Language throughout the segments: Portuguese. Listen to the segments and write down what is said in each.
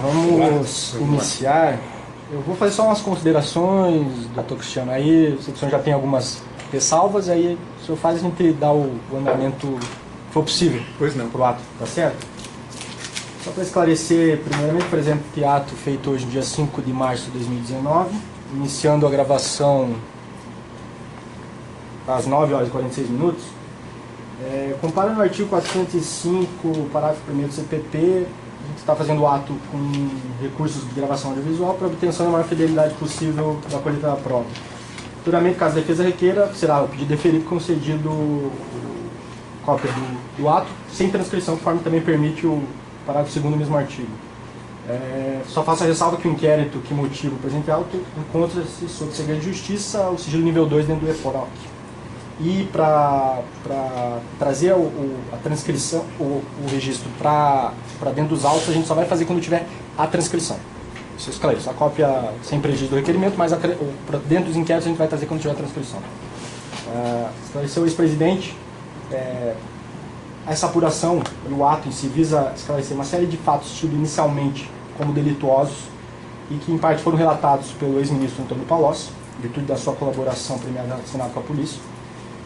Vamos iniciar. Eu vou fazer só umas considerações, doutor Cristiano. Aí, se o senhor já tem algumas ressalvas, aí o senhor faz a gente dar o andamento que for possível. Pois não. Pro ato, tá certo? Só para esclarecer, primeiramente, por exemplo, que ato feito hoje, dia 5 de março de 2019, iniciando a gravação às 9 horas e 46 minutos. Comparando o artigo 405, parágrafo 1º do CPP, a gente está fazendo o ato com recursos de gravação audiovisual para obtenção da maior fidelidade possível da colheita da prova. Futuramente, caso a defesa requeira, será o pedido deferido concedido cópia do ato, sem transcrição, conforme também permite o parágrafo 2º do mesmo artigo. Só faço a ressalva que o inquérito que motiva o presente auto encontra-se sob segredo de justiça, o sigilo nível 2 dentro do EPROC. E para trazer a transcrição, o registro para dentro dos autos, a gente só vai fazer quando tiver a transcrição. Isso esclarece. A cópia sem prejuízo do requerimento, mas dentro dos inquéritos a gente vai trazer quando tiver a transcrição. Esclareceu o ex-presidente. Essa apuração, o ato em si, visa esclarecer uma série de fatos tidos inicialmente como delituosos e que em parte foram relatados pelo ex-ministro Antônio Palocci, em virtude da sua colaboração premiada no Senado com a polícia.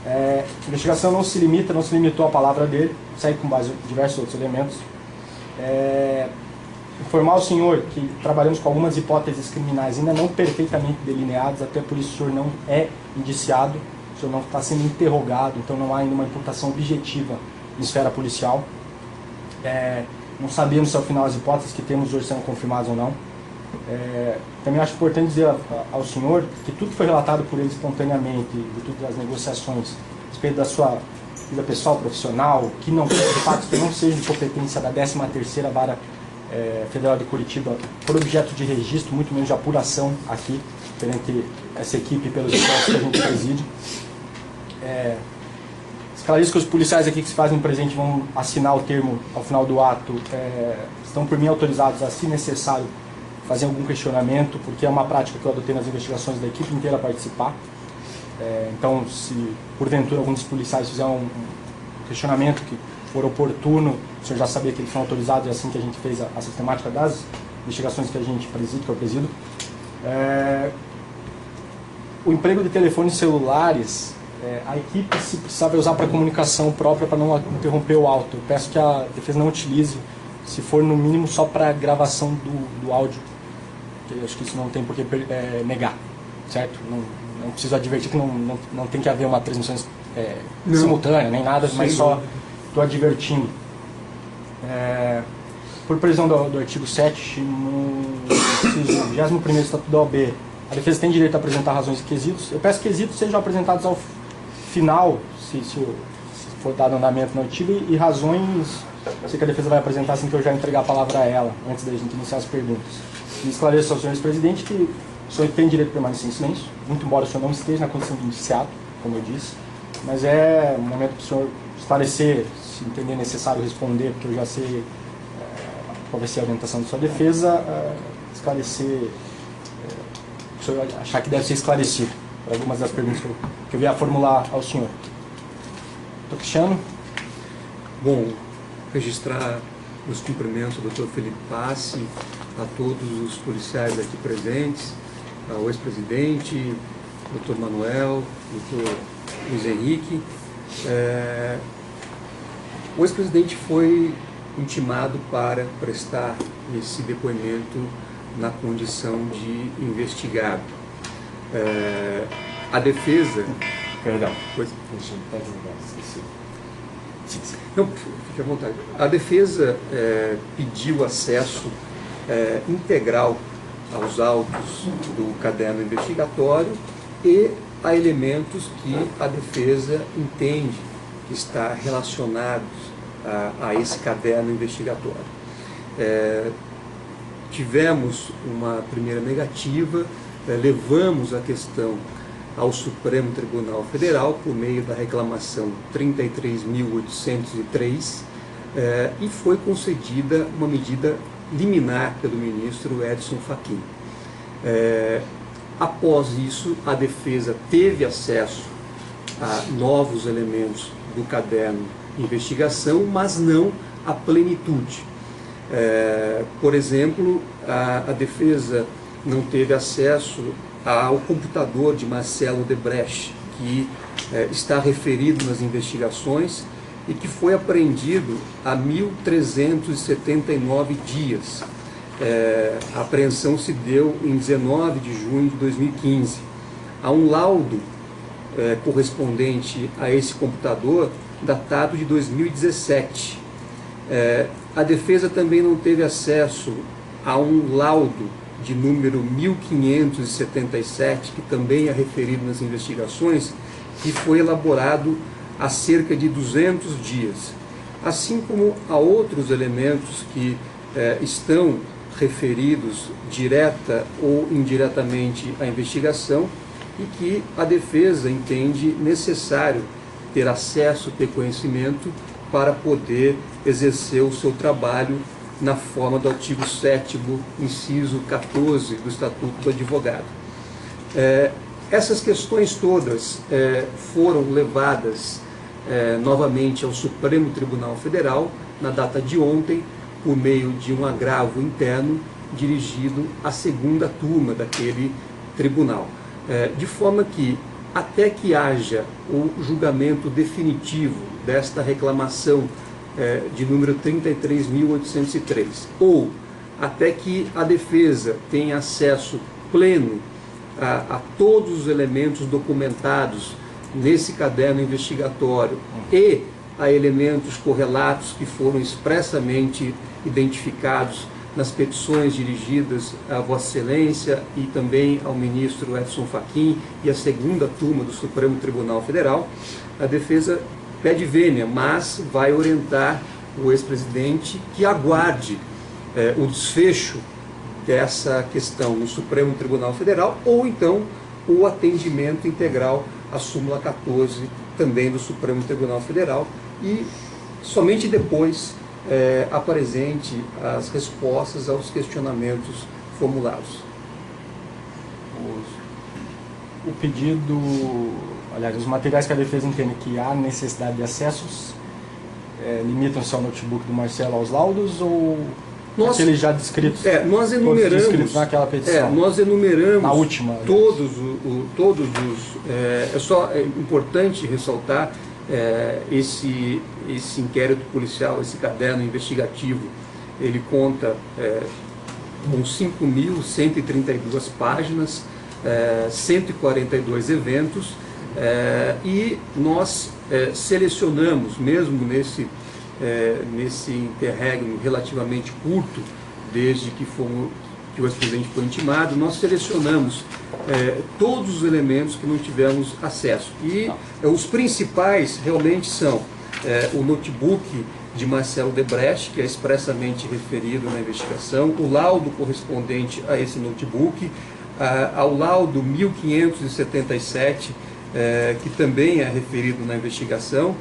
A investigação não se limitou à palavra dele, segue com base em diversos outros elementos. Informar ao senhor que trabalhamos com algumas hipóteses criminais ainda não perfeitamente delineadas, até por isso o senhor não é indiciado, o senhor não está sendo interrogado, então não há ainda uma imputação objetiva em esfera policial. Não sabemos se ao final as hipóteses que temos hoje serão confirmadas ou não. Também acho importante dizer ao senhor que tudo que foi relatado por ele espontaneamente, de tudo das negociações, a respeito da sua vida pessoal, profissional, que não, de fato, que não seja de competência da 13ª Vara Federal de Curitiba, por objeto de registro, muito menos de apuração aqui, perante essa equipe pelos esforços que a gente preside. Esclareço que os policiais aqui que se fazem presente vão assinar o termo ao final do ato, estão por mim autorizados a, se necessário, fazer algum questionamento, porque é uma prática que eu adotei nas investigações da equipe inteira participar. Então, se porventura algum dos policiais fizer um questionamento que for oportuno, o senhor já sabia que eles são autorizados, e assim que a gente fez a sistemática das investigações que a gente preside, que eu presido. O emprego de telefones celulares, a equipe, se precisar, vai usar para comunicação própria, para não interromper o auto. Eu peço que a defesa não utilize, se for no mínimo só para gravação do áudio. Eu acho que isso não tem por que negar, certo? Não preciso advertir que não tem que haver uma transmissão simultânea, nem nada, mas só estou advertindo. Por previsão do artigo 7, no 21º Estatuto da OAB, a defesa tem direito a apresentar razões e quesitos. Eu peço que quesitos sejam apresentados ao final, se for dado andamento no artigo, e razões, eu sei que a defesa vai apresentar assim que eu já entregar a palavra a ela, antes da gente iniciar as perguntas. E esclareço ao senhor ex-presidente que o senhor tem direito de permanecer em silêncio, muito embora o senhor não esteja na condição de indiciado, como eu disse, mas é um momento para o senhor esclarecer, se entender necessário responder, porque eu já sei qual vai ser a orientação da sua defesa, esclarecer, o senhor achar que deve ser esclarecido, para algumas das perguntas que eu vier a formular ao senhor. Doutor Cristiano? Bom, registrar os cumprimentos do Dr. Felipe Passi, a todos os policiais aqui presentes, ao ex-presidente, Dr. Manuel, Dr. Luiz Henrique. O ex-presidente foi intimado para prestar esse depoimento na condição de investigado. A defesa... Perdão. Pois... Não, fique à vontade. A defesa pediu acesso integral aos autos do caderno investigatório e a elementos que a defesa entende que está relacionados a esse caderno investigatório. Tivemos uma primeira negativa, levamos a questão ao Supremo Tribunal Federal por meio da reclamação 33.803 e foi concedida uma medida liminar pelo ministro Edson Fachin. Após isso, a defesa teve acesso a novos elementos do caderno de investigação, mas não a plenitude. Por exemplo, a defesa não teve acesso ao computador de Marcelo Odebrecht, que está referido nas investigações e que foi apreendido há 1.379 dias. A apreensão se deu em 19 de junho de 2015. Há um laudo correspondente a esse computador datado de 2017. A defesa também não teve acesso a um laudo de número 1577, que também é referido nas investigações, que foi elaborado há cerca de 200 dias. Assim como há outros elementos que estão referidos direta ou indiretamente à investigação e que a defesa entende necessário ter acesso, ter conhecimento para poder exercer o seu trabalho na forma do artigo 7º, inciso 14 do Estatuto do Advogado. Essas questões todas foram levadas novamente ao Supremo Tribunal Federal na data de ontem, por meio de um agravo interno dirigido à segunda turma daquele tribunal. De forma que, até que haja o julgamento definitivo desta reclamação de número 33.803, ou até que a defesa tenha acesso pleno a todos os elementos documentados nesse caderno investigatório e a elementos correlatos que foram expressamente identificados nas petições dirigidas a Vossa Excelência e também ao ministro Edson Fachin e à segunda turma do Supremo Tribunal Federal, a defesa pede vênia, mas vai orientar o ex-presidente que aguarde o desfecho dessa questão no Supremo Tribunal Federal ou então o atendimento integral à súmula 14 também do Supremo Tribunal Federal e somente depois apresente as respostas aos questionamentos formulados. O pedido, aliás, os materiais que a defesa entende que há necessidade de acessos limitam-se ao notebook do Marcelo aos laudos ou aqueles já descritos? Nós enumeramos, descritos naquela petição. Nós enumeramos na última, todos os. É só importante ressaltar esse inquérito policial, esse caderno investigativo, ele conta com 5.132 páginas, 142 eventos, e nós selecionamos, mesmo nesse interregno relativamente curto, desde que o ex-presidente foi intimado, nós selecionamos todos os elementos que não tivemos acesso. E os principais realmente são o notebook de Marcelo Odebrecht, que é expressamente referido na investigação, o laudo correspondente a esse notebook, ao laudo 1577, que também é referido na investigação,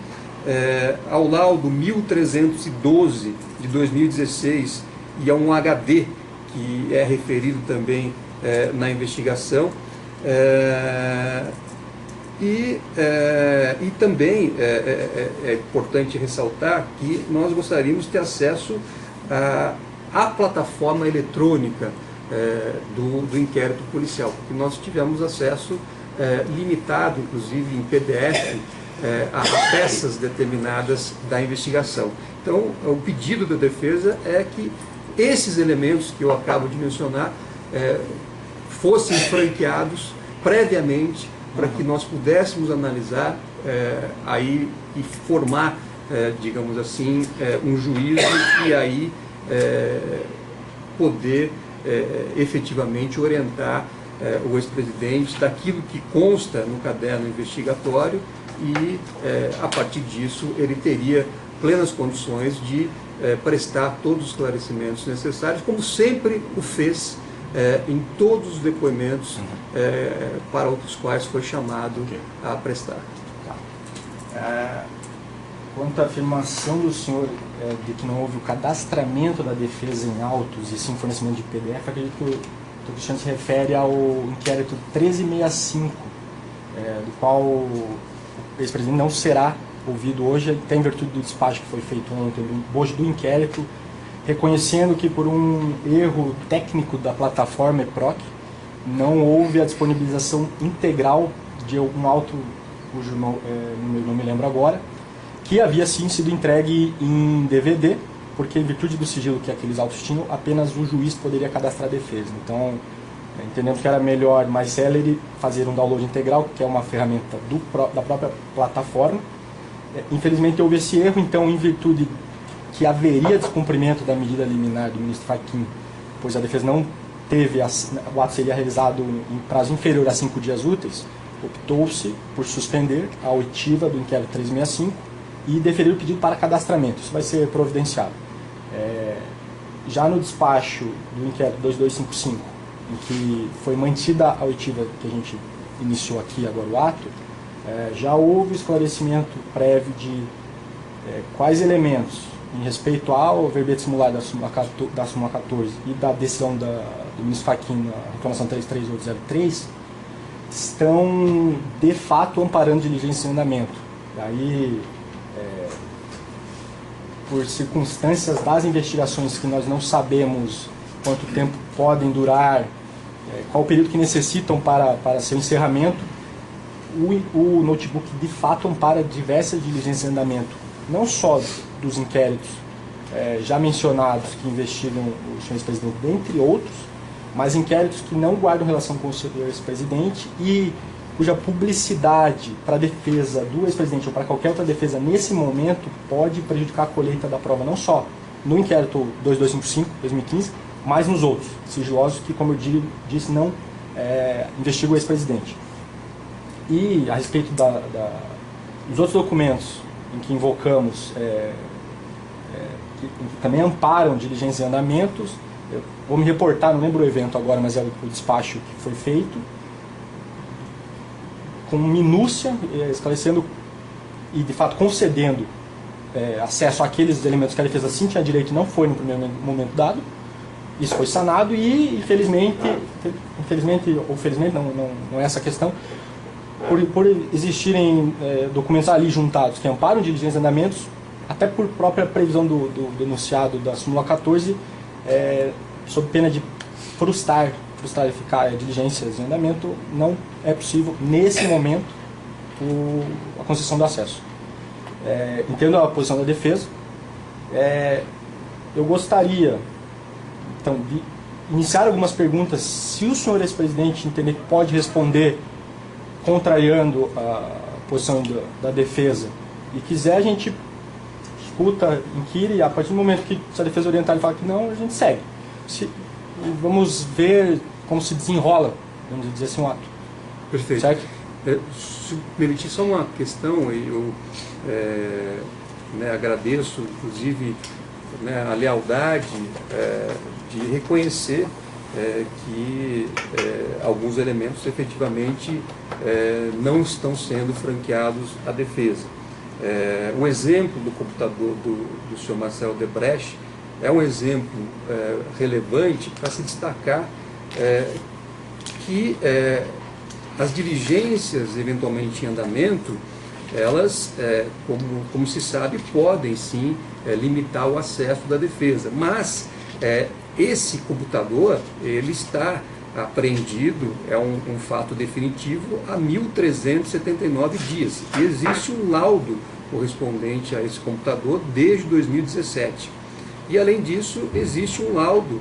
ao laudo 1312 de 2016 e a um HD que é referido também na investigação, e também é importante ressaltar que nós gostaríamos de ter acesso à plataforma eletrônica do inquérito policial, porque nós tivemos acesso limitado, inclusive em PDF, a peças determinadas da investigação. Então, o pedido da defesa é que esses elementos que eu acabo de mencionar fossem franqueados previamente para que nós pudéssemos analisar aí e formar, digamos assim, um juízo e aí poder efetivamente orientar o ex-presidente daquilo que consta no caderno investigatório e, a partir disso, ele teria plenas condições de prestar todos os esclarecimentos necessários, como sempre o fez em todos os depoimentos para os quais foi chamado a prestar. Quanto à afirmação do senhor de que não houve o cadastramento da defesa em autos e sim fornecimento de PDF, acredito que o Dr. Cristiano se refere ao inquérito 1365, do qual o ex-presidente não será ouvido hoje, até em virtude do despacho que foi feito ontem, hoje do inquérito, reconhecendo que por um erro técnico da plataforma EPROC, não houve a disponibilização integral de um auto, cujo não me lembro agora, que havia sim sido entregue em DVD, porque em virtude do sigilo que aqueles autos tinham, apenas o juiz poderia cadastrar a defesa. Então, entendemos que era melhor, mais célere, fazer um download integral, que é uma ferramenta da própria plataforma. Infelizmente houve esse erro, então, em virtude que haveria descumprimento da medida liminar do ministro Fachin, pois a defesa não teve, o ato seria realizado em prazo inferior a 5 dias úteis, optou-se por suspender a oitiva do inquérito 365 e deferir o pedido para cadastramento. Isso vai ser providenciado. Já no despacho do inquérito 2255, em que foi mantida a oitiva que a gente iniciou aqui agora o ato, já houve esclarecimento prévio de quais elementos, em respeito ao verbete simulado da súmula 14 e da decisão do ministro Fachin na reclamação 33803, estão de fato amparando diligência em andamento. Daí, por circunstâncias das investigações que nós não sabemos quanto tempo podem durar, qual o período que necessitam para seu encerramento, o notebook de fato ampara diversas diligências em andamento, não só dos inquéritos já mencionados que investigam o senhor ex-presidente, dentre outros, mas inquéritos que não guardam relação com o senhor ex-presidente e cuja publicidade para a defesa do ex-presidente ou para qualquer outra defesa nesse momento pode prejudicar a colheita da prova, não só no inquérito 2255, 2015, mas nos outros, sigilosos, que, como eu disse, não investigam o ex-presidente. E a respeito dos outros documentos em que invocamos, que também amparam diligências e andamentos, eu vou me reportar, não lembro o evento agora, mas é o despacho que foi feito, com minúcia, esclarecendo e de fato concedendo acesso àqueles elementos que a defesa sim tinha direito e não foi no primeiro momento dado. Isso foi sanado e, infelizmente ou felizmente, não é essa a questão, por existirem documentos ali juntados que amparam diligências e andamentos, até por própria previsão do denunciado da súmula 14, sob pena de frustrar eficaz diligências em andamento, não é possível, nesse momento, a concessão do acesso. Entendo a posição da defesa. Eu gostaria, então, de iniciar algumas perguntas, se o senhor ex-presidente entender que pode responder contrariando a posição da defesa e quiser, a gente escuta, inquire, e a partir do momento que a defesa orientar e falar que não, a gente segue. Vamos ver como se desenrola, vamos dizer assim, um ato. Perfeito. Certo? Se permitir só uma questão, eu agradeço, inclusive, a lealdade de reconhecer que alguns elementos efetivamente não estão sendo franqueados à defesa. O exemplo do computador do senhor Marcelo Debrecht é um exemplo relevante para se destacar que as diligências eventualmente em andamento, elas, como se sabe, podem sim limitar o acesso da defesa, mas esse computador, ele está apreendido, é um fato definitivo, há 1.379 dias, e existe um laudo correspondente a esse computador desde 2017. E além disso, existe um laudo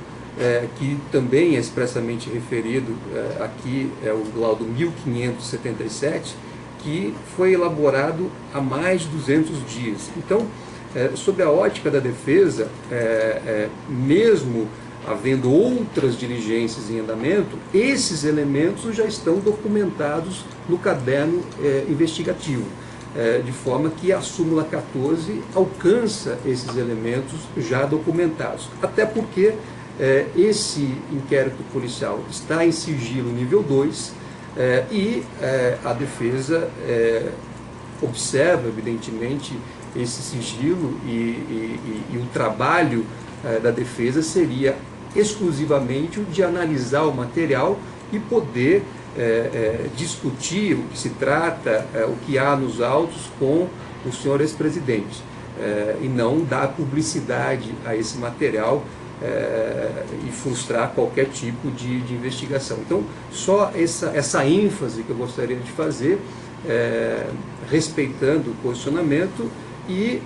que também é expressamente referido aqui, é o laudo 1577, que foi elaborado há mais de 200 dias. Então, sob a ótica da defesa, mesmo havendo outras diligências em andamento, esses elementos já estão documentados no caderno investigativo, de forma que a súmula 14 alcança esses elementos já documentados. Até porque esse inquérito policial está em sigilo nível 2 e a defesa observa, evidentemente, esse sigilo e o trabalho da defesa seria exclusivamente o de analisar o material e poder discutir o que se trata, o que há nos autos com o senhor ex-presidente. e não dar publicidade a esse material e frustrar qualquer tipo de investigação. Então, só essa ênfase que eu gostaria de fazer, respeitando o posicionamento e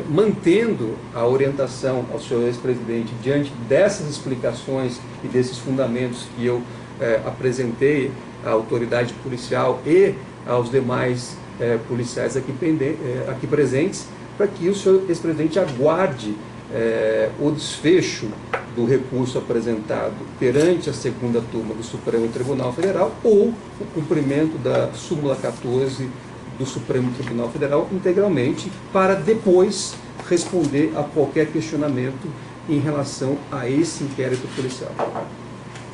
mantendo a orientação ao senhor ex-presidente diante dessas explicações e desses fundamentos que eu apresentei à autoridade policial e aos demais policiais aqui presentes, para que o senhor ex-presidente aguarde o desfecho do recurso apresentado perante a segunda turma do Supremo Tribunal Federal ou o cumprimento da súmula 14 do Supremo Tribunal Federal integralmente, para depois responder a qualquer questionamento em relação a esse inquérito policial.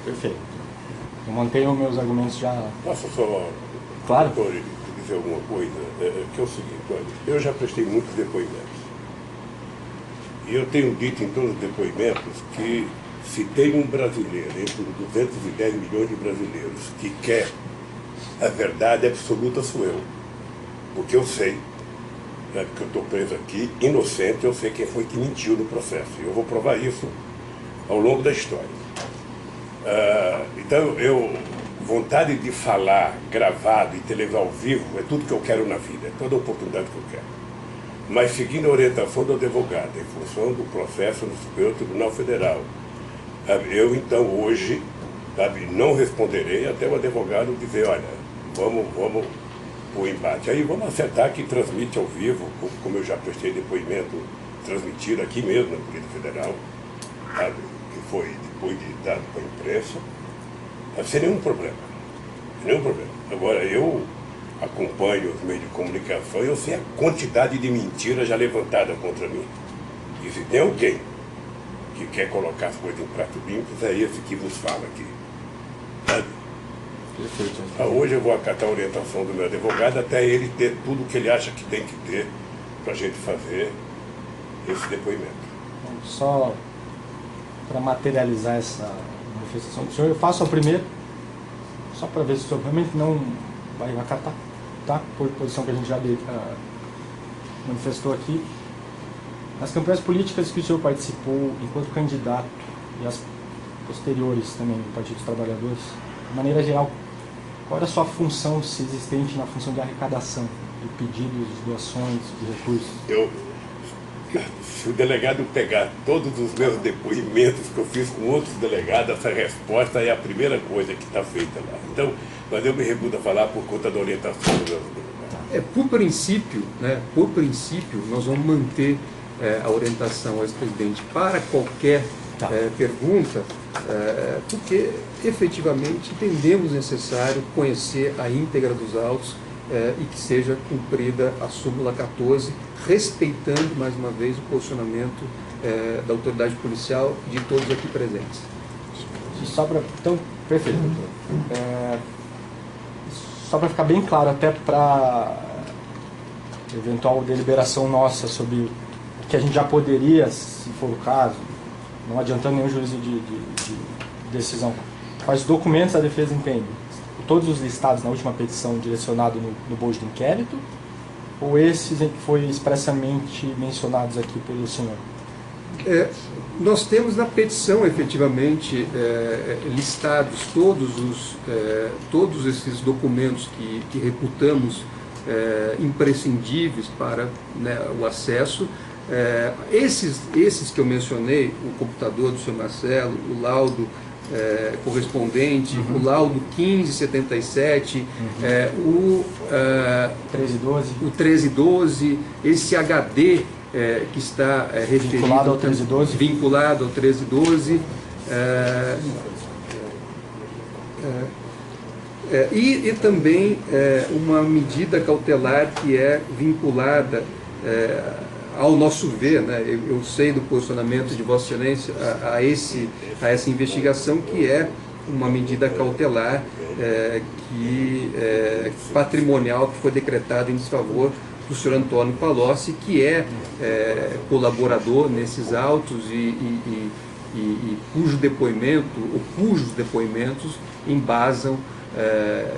Perfeito. Eu mantenho meus argumentos já... Posso só, claro, doutor, dizer alguma coisa? Que é o seguinte, olha, eu já prestei muitos depoimentos. E eu tenho dito em todos os depoimentos que se tem um brasileiro, entre os 210 milhões de brasileiros, que quer a verdade absoluta, sou eu. Porque eu sei, né, que eu estou preso aqui, inocente, eu sei quem foi que mentiu no processo. E eu vou provar isso ao longo da história. Então, vontade de falar gravado e televisão ao vivo é tudo que eu quero na vida, é toda a oportunidade que eu quero. Mas seguindo a orientação do advogado, em função do processo no Superior Tribunal Federal, eu então hoje, não responderei até o advogado dizer, olha, vamos o embate. Aí vamos acertar que transmite ao vivo, como eu já prestei depoimento transmitido aqui mesmo na Polícia Federal, que foi depois de dado para a imprensa, sem nenhum problema. Nenhum problema. Agora, eu acompanho os meios de comunicação e eu sei a quantidade de mentiras já levantadas contra mim. E se tem alguém que quer colocar as coisas em prato limpos, é esse que vos fala aqui. Sabe? perfeito. Hoje eu vou acatar a orientação do meu advogado até ele ter tudo o que ele acha que tem que ter para a gente fazer esse depoimento. Só para materializar essa manifestação do senhor, eu faço a primeira, só para ver se o senhor realmente não vai acatar, tá? Por posição que a gente já manifestou aqui. Nas campanhas políticas que o senhor participou enquanto candidato e as posteriores também do Partido dos Trabalhadores, de maneira geral, qual era a sua função, se existente, na função de arrecadação de pedidos, de doações, de recursos? Se o delegado pegar todos os meus depoimentos que eu fiz com outros delegados, essa resposta é a primeira coisa que está feita lá. Então, mas eu me recuso a falar por conta da orientação do meu delegado. Por princípio, nós vamos manter a orientação ao ex-presidente para qualquer pergunta, porque efetivamente entendemos necessário conhecer a íntegra dos autos e que seja cumprida a súmula 14, respeitando mais uma vez o posicionamento da autoridade policial e de todos aqui presentes. Então, perfeito, doutor. Só para ficar bem claro, até para eventual deliberação nossa sobre o que a gente já poderia, se for o caso, não adiantando nenhum juízo de decisão, quais documentos a defesa entende? Todos os listados na última petição direcionado no bojo do inquérito, ou esses em que foi expressamente mencionados aqui pelo senhor? Nós temos na petição, efetivamente, listados todos esses documentos que reputamos imprescindíveis para o acesso. Esses que eu mencionei, o computador do senhor Marcelo, o laudo correspondente, o laudo 1577, o 1312, esse HD que está referido vinculado ao 1312, e também uma medida cautelar que é vinculada ao nosso ver, eu sei do posicionamento de Vossa Excelência a essa investigação, que é uma medida cautelar patrimonial que foi decretada em desfavor do senhor Antônio Palocci, que é colaborador nesses autos e cujo depoimento, ou cujos depoimentos embasam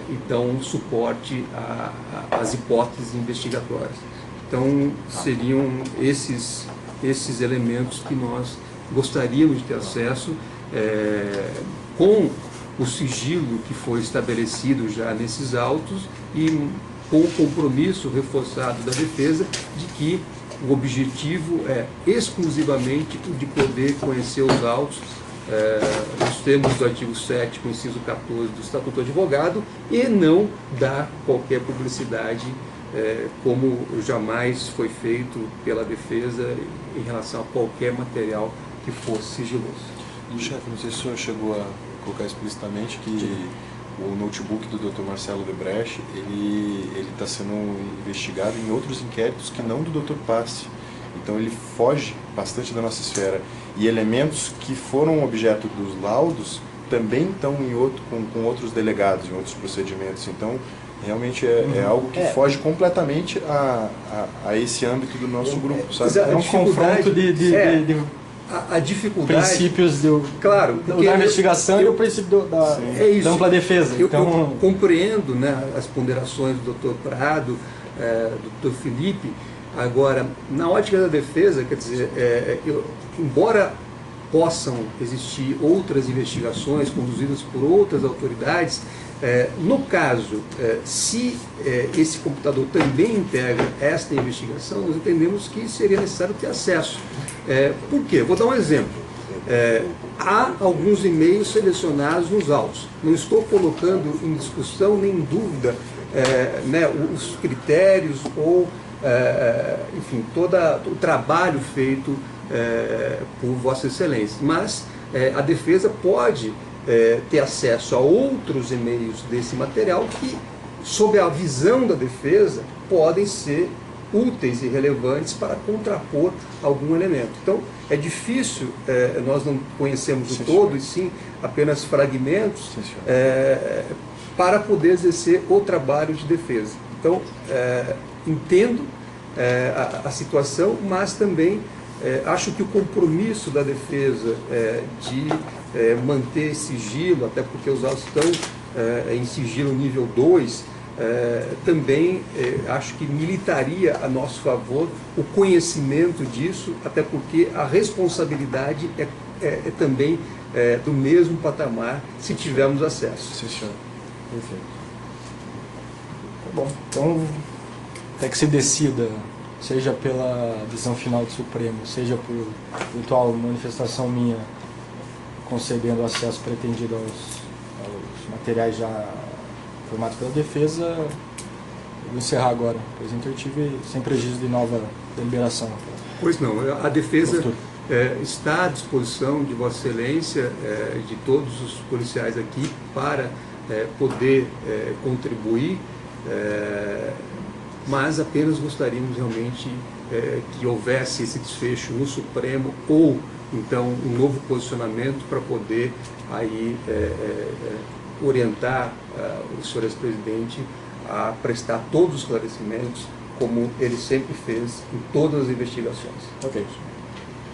e dão suporte às hipóteses investigatórias. Então, seriam esses elementos que nós gostaríamos de ter acesso, com o sigilo que foi estabelecido já nesses autos e com o compromisso reforçado da defesa de que o objetivo é exclusivamente o de poder conhecer os autos nos termos do artigo 7º, inciso 14 do Estatuto do Advogado, e não dar qualquer publicidade, como jamais foi feito pela defesa em relação a qualquer material que fosse sigiloso. Chefe, não sei se o senhor chegou a colocar explicitamente que o notebook do Dr. Marcelo Odebrecht, ele está sendo investigado em outros inquéritos que não do Dr. Passe. Então ele foge bastante da nossa esfera. E elementos que foram objeto dos laudos também estão com outros delegados, em outros procedimentos. Então, realmente é algo que foge completamente a esse âmbito do nosso grupo, sabe? É um confronto de a dificuldade... princípios claro, da investigação e o princípio da ampla defesa. Eu compreendo, né, as ponderações do Dr. Prado, do Dr. Felipe. Agora, na ótica da defesa, quer dizer, embora possam existir outras investigações conduzidas por outras autoridades, no caso, se esse computador também integra esta investigação, nós entendemos que seria necessário ter acesso. Por quê? Vou dar um exemplo. Há alguns e-mails selecionados nos autos. Não estou colocando em discussão nem em dúvida né, os critérios ou enfim, todo o trabalho feito por Vossa Excelência, mas a defesa pode ter acesso a outros e-mails desse material que, sob a visão da defesa, podem ser úteis e relevantes para contrapor algum elemento. Então, é difícil, nós não conhecemos o todo, e sim apenas fragmentos, para poder exercer o trabalho de defesa. Então, entendo a situação, mas também acho que o compromisso da defesa de manter sigilo, até porque os autos estão em sigilo nível 2, também acho que militaria a nosso favor o conhecimento disso, até porque a responsabilidade é também do mesmo patamar se tivermos acesso. Sim, senhor. Perfeito. Tá bom, então até que se decida, seja pela decisão final do Supremo, seja por virtual manifestação minha concedendo acesso pretendido aos materiais já formados pela defesa, eu vou encerrar agora, pois intertive sem prejuízo de nova deliberação. Pois não, a defesa está à disposição de Vossa Excelência, de todos os policiais aqui, para poder contribuir, mas apenas gostaríamos realmente que houvesse esse desfecho no Supremo ou então um novo posicionamento para poder aí orientar o senhor ex-presidente a prestar todos os esclarecimentos como ele sempre fez em todas as investigações. Ok.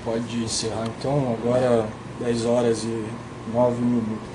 Pode encerrar então, agora 10 horas e 9 minutos.